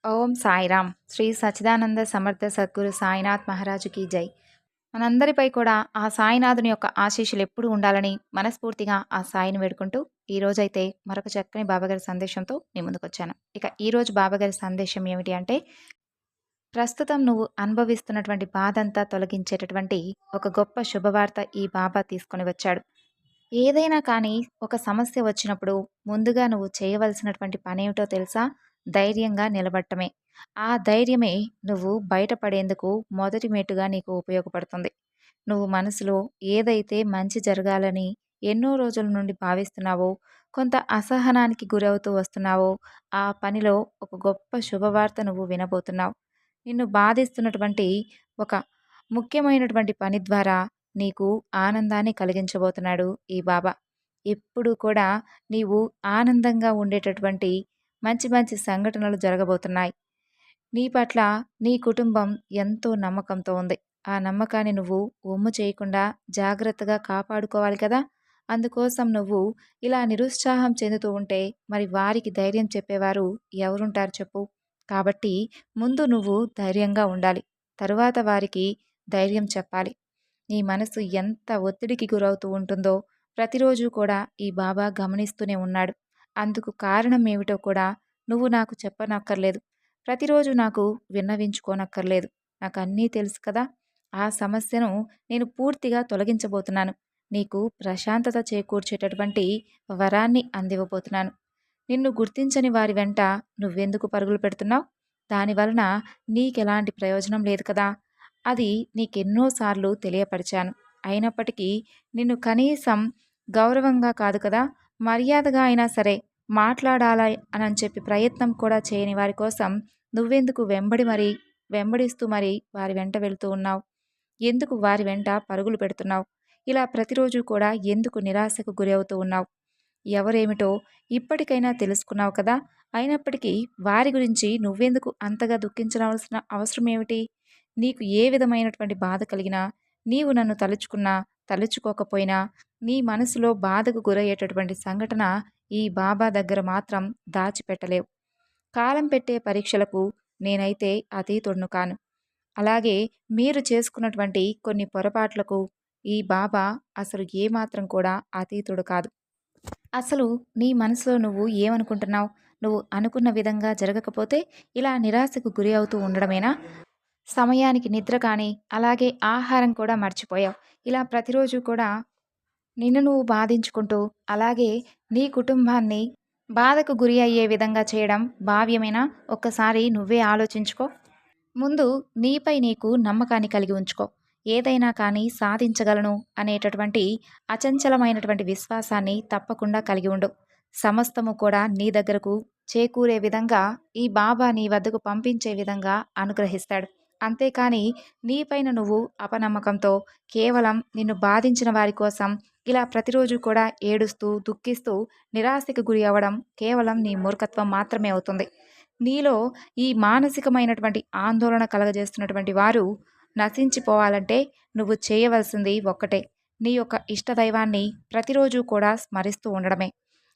ఓం సాయిరామ్. శ్రీ సచ్చిదానంద సమర్థ సద్గురు సాయినాథ్ మహారాజుకి జై. మనందరిపై కూడా ఆ సాయినాథుని యొక్క ఆశీస్సులు ఎప్పుడు ఉండాలని మనస్ఫూర్తిగా ఆ సాయిని వేడుకుంటూ ఈ రోజైతే మరొక చక్కని బాబాగారి సందేశంతో మీ ముందుకొచ్చాను. ఇక ఈ రోజు బాబాగారి సందేశం ఏమిటి అంటే, ప్రస్తుతం నువ్వు అనుభవిస్తున్నటువంటి బాధంతా తొలగించేటటువంటి ఒక గొప్ప శుభవార్త ఈ బాబా తీసుకొని వచ్చాడు. ఏదైనా కానీ ఒక సమస్య వచ్చినప్పుడు ముందుగా నువ్వు చేయవలసినటువంటి పనేమిటో తెలుసా? ధైర్యంగా నిలబడటమే. ఆ ధైర్యమే నువ్వు బయటపడేందుకు మొదటి మెట్టుగా నీకు ఉపయోగపడుతుంది. నువ్వు మనసులో ఏదైతే మంచి జరగాలని ఎన్నో రోజుల నుండి భావిస్తున్నావో, కొంత అసహనానికి గురవుతూ వస్తున్నావో, ఆ పనిలో ఒక గొప్ప శుభవార్త నువ్వు వినబోతున్నావు. నిన్ను బాధిస్తున్నటువంటి ఒక ముఖ్యమైనటువంటి పని ద్వారా నీకు ఆనందాన్ని కలిగించబోతున్నాడు ఈ బాబా. ఎప్పుడు కూడా నీవు ఆనందంగా ఉండేటటువంటి మంచి మంచి సంఘటనలు జరగబోతున్నాయి. నీ పట్ల నీ కుటుంబం ఎంతో నమ్మకంతో ఉంది. ఆ నమ్మకాన్ని నువ్వు వమ్ము చేయకుండా జాగ్రత్తగా కాపాడుకోవాలి కదా! అందుకోసం నువ్వు ఇలా నిరుత్సాహం చెందుతూ ఉంటే మరి వారికి ధైర్యం చెప్పేవారు ఎవరుంటారు చెప్పు? కాబట్టి ముందు నువ్వు ధైర్యంగా ఉండాలి. తరువాత వారికి ధైర్యం చెప్పాలి. నీ మనసు ఎంత ఒత్తిడికి గురవుతూ ఉంటుందో ప్రతిరోజు కూడా ఈ బాబా గమనిస్తూనే ఉన్నాడు. అందుకు కారణం ఏమిటో కూడా నువ్వు నాకు చెప్పనక్కర్లేదు. ప్రతిరోజు నాకు విన్నవించుకోనక్కర్లేదు. నాకు అన్నీ తెలుసు కదా! ఆ సమస్యను నేను పూర్తిగా తొలగించబోతున్నాను. నీకు ప్రశాంతత చేకూర్చేటటువంటి వరాన్ని అందివ్వబోతున్నాను. నిన్ను గుర్తించని వారి వెంట నువ్వెందుకు పరుగులు పెడుతున్నావు? దానివలన నీకెలాంటి ప్రయోజనం లేదు కదా! అది నీకెన్నోసార్లు తెలియపరిచాను. అయినప్పటికీ నిన్ను కనీసం గౌరవంగా కాదు కదా, మర్యాదగా అయినా సరే మాట్లాడాలి అని చెప్పి ప్రయత్నం కూడా చేయని వారి కోసం నువ్వెందుకు వెంబడిస్తూ మరి వారి వెంట వెళ్తూ ఉన్నావు? ఎందుకు వారి వెంట పరుగులు పెడుతున్నావు? ఇలా ప్రతిరోజు కూడా ఎందుకు నిరాశకు గురి అవుతూ ఉన్నావు? ఎవరేమిటో ఇప్పటికైనా తెలుసుకున్నావు కదా! అయినప్పటికీ వారి గురించి నువ్వెందుకు అంతగా దుఃఖించవలసిన అవసరం ఏమిటి? నీకు ఏ విధమైనటువంటి బాధ కలిగినా, నీవు నన్ను తలుచుకున్నా, తలుచుకోకపోయినా, నీ మనసులో బాధకు గురయ్యేటటువంటి సంఘటన ఈ బాబా దగ్గర మాత్రం దాచిపెట్టలేవు. కాలం పెట్టే పరీక్షలకు నేనైతే అతీతుడును కాను. అలాగే మీరు చేసుకున్నటువంటి కొన్ని పొరపాట్లకు ఈ బాబా అసలు ఏమాత్రం కూడా అతీతుడు కాదు. అసలు నీ మనసులో నువ్వు ఏమనుకుంటున్నావు? నువ్వు అనుకున్న విధంగా జరగకపోతే ఇలా నిరాశకు గురి అవుతూ ఉండడమేనా? సమయానికి నిద్ర కానీ, అలాగే ఆహారం కూడా మర్చిపోయావు. ఇలా ప్రతిరోజు కూడా నిన్ను నువ్వు బాధించుకుంటూ, అలాగే నీ కుటుంబాన్ని బాధకు గురి అయ్యే విధంగా చేయడం భావ్యమేనా? ఒక్కసారి నువ్వే ఆలోచించుకో. ముందు నీపై నీకు నమ్మకాన్ని కలిగి ఉంచుకో. ఏదైనా కానీ సాధించగలను అనేటటువంటి అచంచలమైనటువంటి విశ్వాసాన్ని తప్పకుండా కలిగి ఉండు. సమస్తము కూడా నీ దగ్గరకు చేకూరే విధంగా ఈ బాబా నీ వద్దకు పంపించే విధంగా అనుగ్రహిస్తాడు. అంతేకాని నీపైన నువ్వు అపనమ్మకంతో కేవలం నిన్ను బాధించిన వారి కోసం ఇలా ప్రతిరోజు కూడా ఏడుస్తూ, దుఃఖిస్తూ, నిరాశకు గురి అవ్వడం కేవలం నీ మూర్ఖత్వం మాత్రమే అవుతుంది. నీలో ఈ మానసికమైనటువంటి ఆందోళన కలగజేస్తున్నటువంటి వారు నశించిపోవాలంటే నువ్వు చేయవలసింది ఒక్కటే. నీ యొక్క ఇష్టదైవాన్ని ప్రతిరోజు కూడా స్మరిస్తూ ఉండడమే.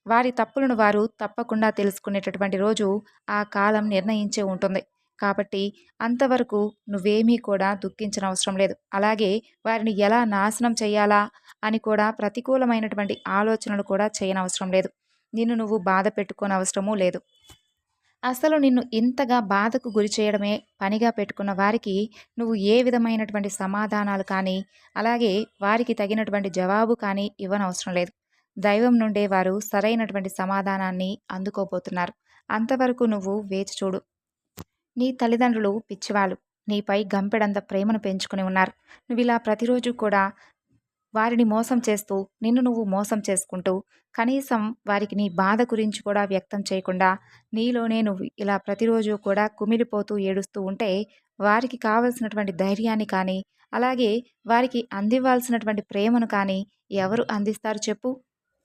వారి తప్పులను వారు తప్పకుండా తెలుసుకునేటటువంటి రోజు ఆ కాలం నిర్ణయించే ఉంటుంది. కాబట్టి అంతవరకు నువ్వేమీ కూడా దుఃఖించనవసరం లేదు. అలాగే వారిని ఎలా నాశనం చేయాలా అని కూడా ప్రతికూలమైనటువంటి ఆలోచనలు కూడా చేయనవసరం లేదు. నిన్ను నువ్వు బాధ పెట్టుకోనవసరమూ లేదు. అసలు నిన్ను ఇంతగా బాధకు గురి చేయడమే పనిగా పెట్టుకున్న వారికి నువ్వు ఏ విధమైనటువంటి సమాధానాలు కానీ, అలాగే వారికి తగినటువంటి జవాబు కానీ ఇవ్వనవసరం లేదు. దైవం నుండే వారు సరైనటువంటి సమాధానాన్ని అందుకోబోతున్నారు. అంతవరకు నువ్వు వేచి చూడు. నీ తల్లిదండ్రులు పిచ్చివాళ్ళు. నీపై గంపెడంత ప్రేమను పెంచుకుని ఉన్నారు. నువ్విలా ప్రతిరోజు కూడా వారిని మోసం చేస్తూ, నిన్ను నువ్వు మోసం చేసుకుంటూ, కనీసం వారికి నీ బాధ గురించి కూడా వ్యక్తం చేయకుండా, నీలోనే నువ్వు ఇలా ప్రతిరోజు కూడా కుమిలిపోతూ ఏడుస్తూ ఉంటే, వారికి కావలసినటువంటి ధైర్యాన్ని కానీ, అలాగే వారికి అందివ్వాల్సినటువంటి ప్రేమను కానీ ఎవరు అందిస్తారు చెప్పు?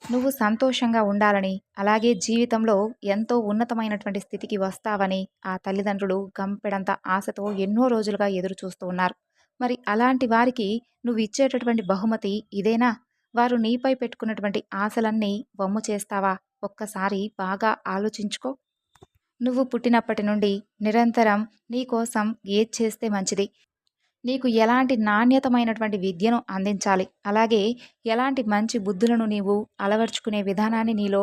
నువ్వు సంతోషంగా ఉండాలని, అలాగే జీవితంలో ఎంతో ఉన్నతమైనటువంటి స్థితికి వస్తావని ఆ తల్లిదండ్రులు గంపెడంత ఆశతో ఎన్నో రోజులుగా ఎదురు చూస్తూ ఉన్నారు. మరి అలాంటి వారికి నువ్వు ఇచ్చేటటువంటి బహుమతి ఇదేనా? వారు నీపై పెట్టుకున్నటువంటి ఆశలన్నీ వమ్ము చేస్తావా? ఒక్కసారి బాగా ఆలోచించుకో. నువ్వు పుట్టినప్పటి నుండి నిరంతరం నీ కోసం ఏది చేస్తే మంచిది, నీకు ఎలాంటి నాణ్యతమైనటువంటి విద్యను అందించాలి, అలాగే ఎలాంటి మంచి బుద్ధులను నీవు అలవర్చుకునే విధానాన్ని నీలో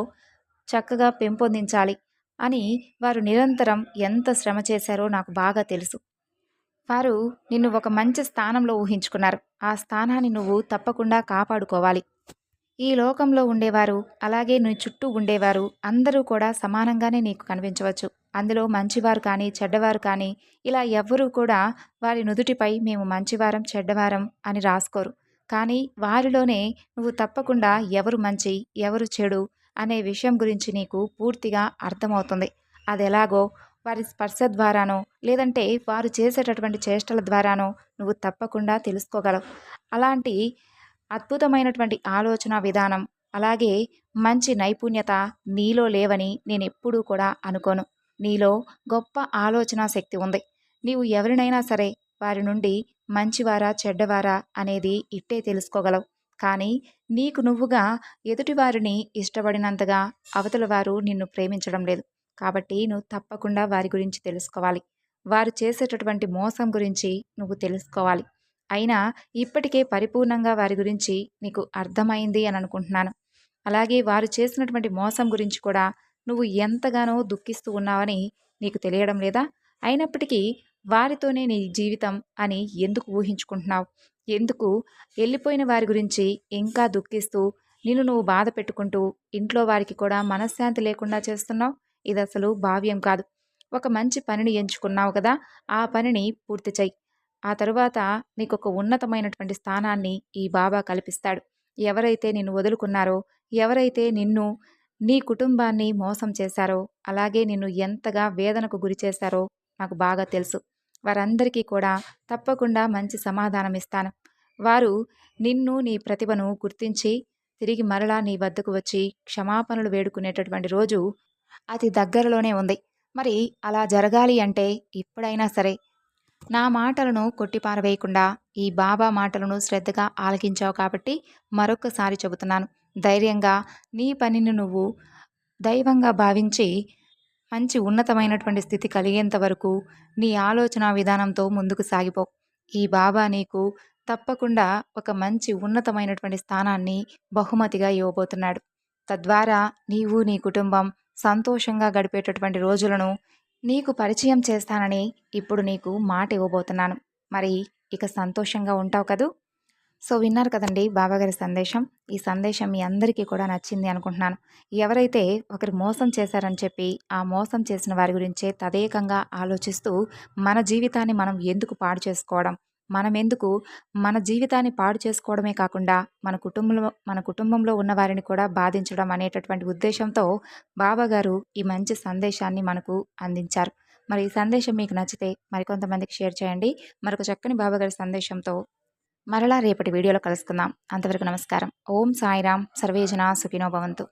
చక్కగా పెంపొందించాలి అని వారు నిరంతరం ఎంత శ్రమ చేశారో నాకు బాగా తెలుసు. వారు నిన్ను ఒక మంచి స్థానంలో ఊహించుకున్నారు. ఆ స్థానాన్ని నువ్వు తప్పకుండా కాపాడుకోవాలి. ఈ లోకంలో ఉండేవారు, అలాగే నీ చుట్టూ ఉండేవారు అందరూ కూడా సమానంగానే నీకు కనిపించవచ్చు. అందులో మంచివారు కానీ, చెడ్డవారు కానీ ఇలా ఎవ్వరూ కూడా వారి నుదుటిపై మేము మంచివారం, చెడ్డవారం అని రాసుకోరు. కానీ వారిలోనే నువ్వు తప్పకుండా ఎవరు మంచి, ఎవరు చెడు అనే విషయం గురించి నీకు పూర్తిగా అర్థమవుతుంది. అదెలాగో వారి స్పర్శ ద్వారానో, లేదంటే వారు చేసేటటువంటి చేష్టల ద్వారానో నువ్వు తప్పకుండా తెలుసుకోగలవు. అలాంటి అద్భుతమైనటువంటి ఆలోచన విధానం, అలాగే మంచి నైపుణ్యత నీలో లేవని నేనెప్పుడూ కూడా అనుకోను. నీలో గొప్ప ఆలోచనా శక్తి ఉంది. నీవు ఎవరినైనా సరే వారి నుండి మంచివారా, చెడ్డవారా అనేది ఇట్టే తెలుసుకోగలవు. కానీ నీకు నువ్వుగా ఎదుటివారిని ఇష్టపడినంతగా అవతల వారు నిన్ను ప్రేమించడం లేదు. కాబట్టి నువ్వు తప్పకుండా వారి గురించి తెలుసుకోవాలి. వారు చేసేటటువంటి మోసం గురించి నువ్వు తెలుసుకోవాలి. అయినా ఇప్పటికే పరిపూర్ణంగా వారి గురించి నీకు అర్థమైంది అని అనుకుంటున్నాను. అలాగే వారు చేసినటువంటి మోసం గురించి కూడా నువ్వు ఎంతగానో దుఃఖిస్తూ ఉన్నావని నీకు తెలియడం లేదా? అయినప్పటికీ వారితోనే నీ జీవితం అని ఎందుకు ఊహించుకుంటున్నావు? ఎందుకు వెళ్ళిపోయిన వారి గురించి ఇంకా దుఃఖిస్తూ నిన్ను నువ్వు బాధ పెట్టుకుంటూ ఇంట్లో వారికి కూడా మనశ్శాంతి లేకుండా చేస్తున్నావు? ఇది అసలు భావ్యం కాదు. ఒక మంచి పనిని ఎంచుకున్నావు కదా, ఆ పనిని పూర్తి చెయ్యి. ఆ తరువాత నీకొక ఉన్నతమైనటువంటి స్థానాన్ని ఈ బాబా కల్పిస్తాడు. ఎవరైతే నిన్ను వదులుకున్నారో, ఎవరైతే నిన్ను, నీ కుటుంబాన్ని మోసం చేశారో, అలాగే నిన్ను ఎంతగా వేదనకు గురి చేశారో నాకు బాగా తెలుసు. వారందరికీ కూడా తప్పకుండా మంచి సమాధానం ఇస్తాను. వారు నిన్ను, నీ ప్రతిభను గుర్తించి తిరిగి మరలా నీ వద్దకు వచ్చి క్షమాపణలు వేడుకునేటటువంటి రోజు అతి దగ్గరలోనే ఉంది. మరి అలా జరగాలి అంటే ఇప్పుడైనా సరే నా మాటలను కొట్టిపారవేయకుండా ఈ బాబా మాటలను శ్రద్ధగా ఆలకించావు కాబట్టి మరొక్కసారి చెబుతున్నాను. ధైర్యంగా నీ పనిని నువ్వు దైవంగా భావించి మంచి ఉన్నతమైనటువంటి స్థితి కలిగేంత వరకు నీ ఆలోచన విధానంతో ముందుకు సాగిపో. ఈ బాబా నీకు తప్పకుండా ఒక మంచి ఉన్నతమైనటువంటి స్థానాన్ని బహుమతిగా ఇవ్వబోతున్నాడు. తద్వారా నీవు, నీ కుటుంబం సంతోషంగా గడిపేటటువంటి రోజులను నీకు పరిచయం చేస్తానని ఇప్పుడు నీకు మాట ఇవ్వబోతున్నాను. మరి ఇక సంతోషంగా ఉంటావు కదూ? సో విన్నారు కదండి బాబాగారి సందేశం. ఈ సందేశం మీ అందరికీ కూడా నచ్చింది అనుకుంటున్నాను. ఎవరైతే ఒకరు మోసం చేశారని చెప్పి ఆ మోసం చేసిన వారి గురించే తదేకంగా ఆలోచిస్తూ మన జీవితాన్ని మనం ఎందుకు పాడు చేసుకోవడం, మనం ఎందుకు మన జీవితాన్ని పాడు చేసుకోవడమే కాకుండా మన కుటుంబంలో ఉన్న వారిని కూడా బాధించడం అనేటటువంటి ఉద్దేశంతో బాబాగారు ఈ మంచి సందేశాన్ని మనకు అందించారు. మరి ఈ సందేశం మీకు నచ్చితే మరికొంతమందికి షేర్ చేయండి. మరొక చక్కని బాబాగారి సందేశంతో మరలా రేపటి వీడియోలో కలుసుకుందాం. అంతవరకు నమస్కారం. ఓం సాయిరాం. సర్వేజన సుఖినో భవంతు.